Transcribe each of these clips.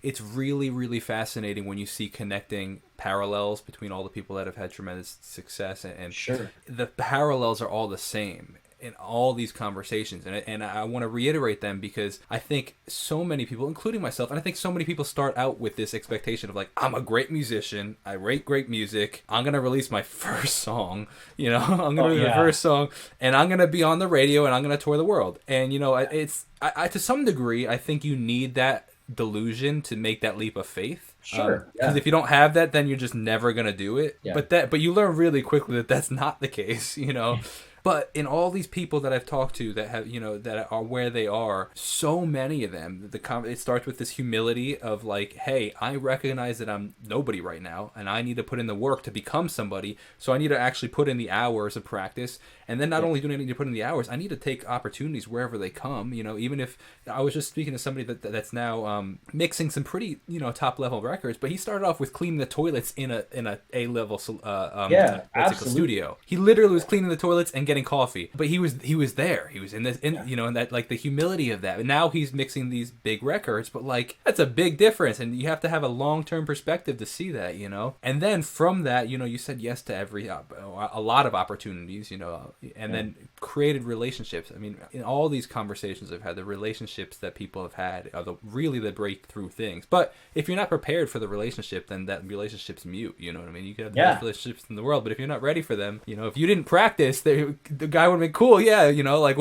it's really, really fascinating when you see connecting parallels between all the people that have had tremendous success, and Sure. the parallels are all the same in all these conversations, and I want to reiterate them because I think so many people, including myself, and I think so many people start out with this expectation of like, I'm a great musician, I write great music, I'm gonna release my first song, I'm gonna Oh release my yeah. first song, and I'm gonna be on the radio, and I'm gonna tour the world, and it's I to some degree I think you need that delusion to make that leap of faith, Sure. because Yeah. if you don't have that, then you're just never gonna do it. Yeah. But you learn really quickly that that's not the case. But in all these people that I've talked to that have, that are where they are, so many of them, it starts with this humility of like, hey, I recognize that I'm nobody right now, and I need to put in the work to become somebody. So I need to actually put in the hours of practice, and then not Yeah. only do I need to put in the hours, I need to take opportunities wherever they come. Even if I was just speaking to somebody that's now mixing some pretty top level records, but he started off with cleaning the toilets in a level Yeah. what's it called, Absolutely. studio. He literally was cleaning the toilets and getting coffee, but he was there. He was in this, Yeah. and that, like, the humility of that. And now he's mixing these big records, but like, that's a big difference, and you have to have a long term perspective to see that. And then from that, you said yes to a lot of opportunities, and Yeah. then created relationships. I mean, in all these conversations I've had, the relationships that people have had are really the breakthrough things. But if you're not prepared for the relationship, then that relationship's mute. You know what I mean? You could have the best Yeah. relationships in the world, but if you're not ready for them, if you didn't practice, the guy would have been cool. Yeah, like,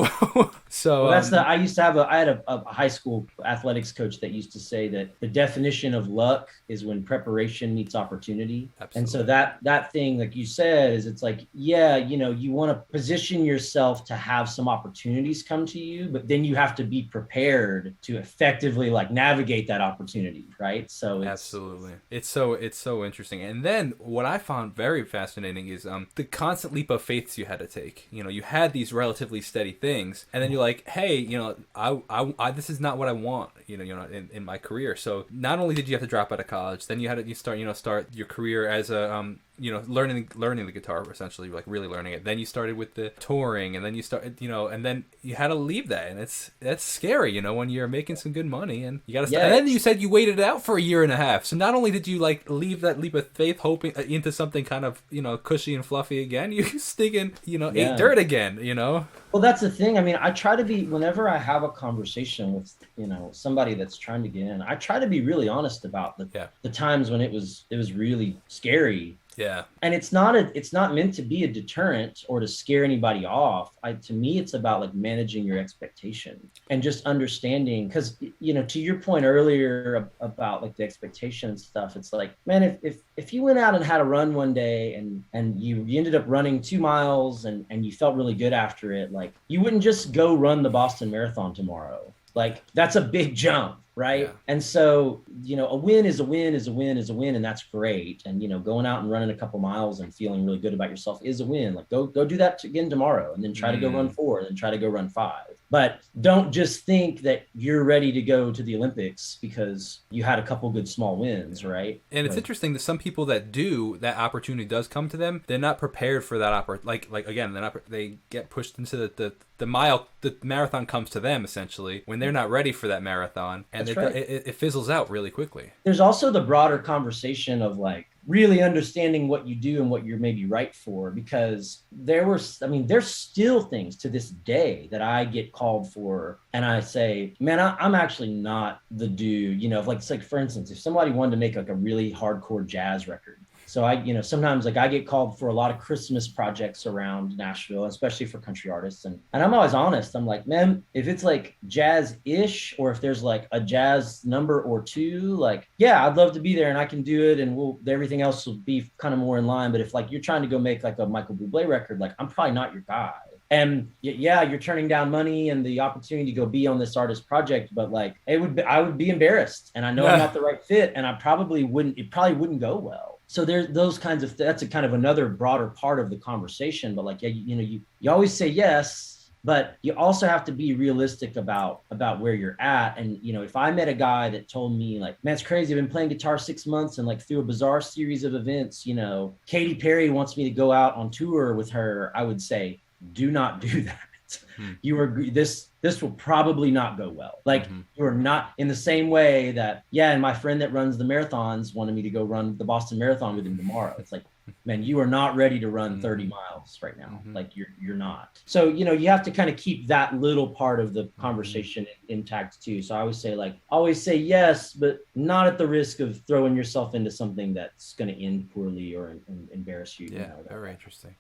so Well, that's the. I used to have I had a high school athletics coach that used to say that the definition of luck is when preparation meets opportunity. And so absolutely. that thing, like you said, is it's like, yeah, you want to position yourself to have some opportunities come to you, but then you have to be prepared to effectively like navigate that opportunity, right? So Absolutely. It's so interesting. And then what I found very fascinating is the constant leap of faiths you had to take. You had these relatively steady things, and then you're like, hey, I this is not what I want, in my career. So not only did you have to drop out of college, then you start your career as a learning the guitar, essentially, like really learning it. Then you started with the touring, and then you started, and then you had to leave that, and that's scary, when you're making some good money, and you got to start. yeah, And then you said you waited it out for a year and a half. So not only did you like leave that leap of faith, hoping into something kind of cushy and fluffy again, you stinking ate yeah. dirt again. Well, that's the thing. I mean, I try to be, whenever I have a conversation with, somebody that's trying to get in, I try to be really honest about Yeah, the times when it was really scary. yeah, And it's not meant to be a deterrent or to scare anybody off. To me, it's about like managing your expectation and just understanding, because to your point earlier about like the expectation and stuff, it's like, man, if you went out and had a run one day, and you ended up running 2 miles, and you felt really good after it, like, you wouldn't just go run the Boston Marathon tomorrow. Like, that's a big jump, yeah. right? And so, a win is a win is a win is a win, and that's great. And going out and running a couple miles and feeling really good about yourself is a win. Like, go do that again tomorrow, and then try to go run 4, and then try to go run 5. But don't just think that you're ready to go to the Olympics because you had a couple good small wins, right? And it's Like, interesting that some people that opportunity does come to them, they're not prepared for that like again, they get pushed into the marathon comes to them essentially when they're not ready for that marathon, and that's right. it fizzles out really quickly. There's also the broader conversation of like really understanding what you do and what you're maybe right for, because there's still things to this day that I get called for, and I say, man, I'm actually not the dude. Like, it's like, for instance, if somebody wanted to make like a really hardcore jazz record. So sometimes, like, I get called for a lot of Christmas projects around Nashville, especially for country artists. And I'm always honest. I'm like, man, if it's like jazz-ish, or if there's like a jazz number or two, like, yeah, I'd love to be there and I can do it. And everything else will be kind of more in line. But if like you're trying to go make like a Michael Bublé record, like, I'm probably not your guy. And yeah, you're turning down money and the opportunity to go be on this artist project, but like, I would be embarrassed, and I know I'm not the right fit, and it probably wouldn't go well. So there's those kinds of, that's a kind of another broader part of the conversation. But like, yeah, you always say yes, but you also have to be realistic about where you're at. And if I met a guy that told me like, man, it's crazy, I've been playing guitar 6 months, and like through a bizarre series of events, Katy Perry wants me to go out on tour with her, I would say, do not do that. You are this will probably not go well. Like you're not in the same way that, yeah, and my friend that runs the marathons wanted me to go run the Boston Marathon with him tomorrow. It's like, man, you are not ready to run 30 miles right now. Like you're not. So, you know, you have to kind of keep that little part of the conversation intact too. So I always say yes, but not at the risk of throwing yourself into something that's going to end poorly or embarrass you. Yeah, you know, very interesting.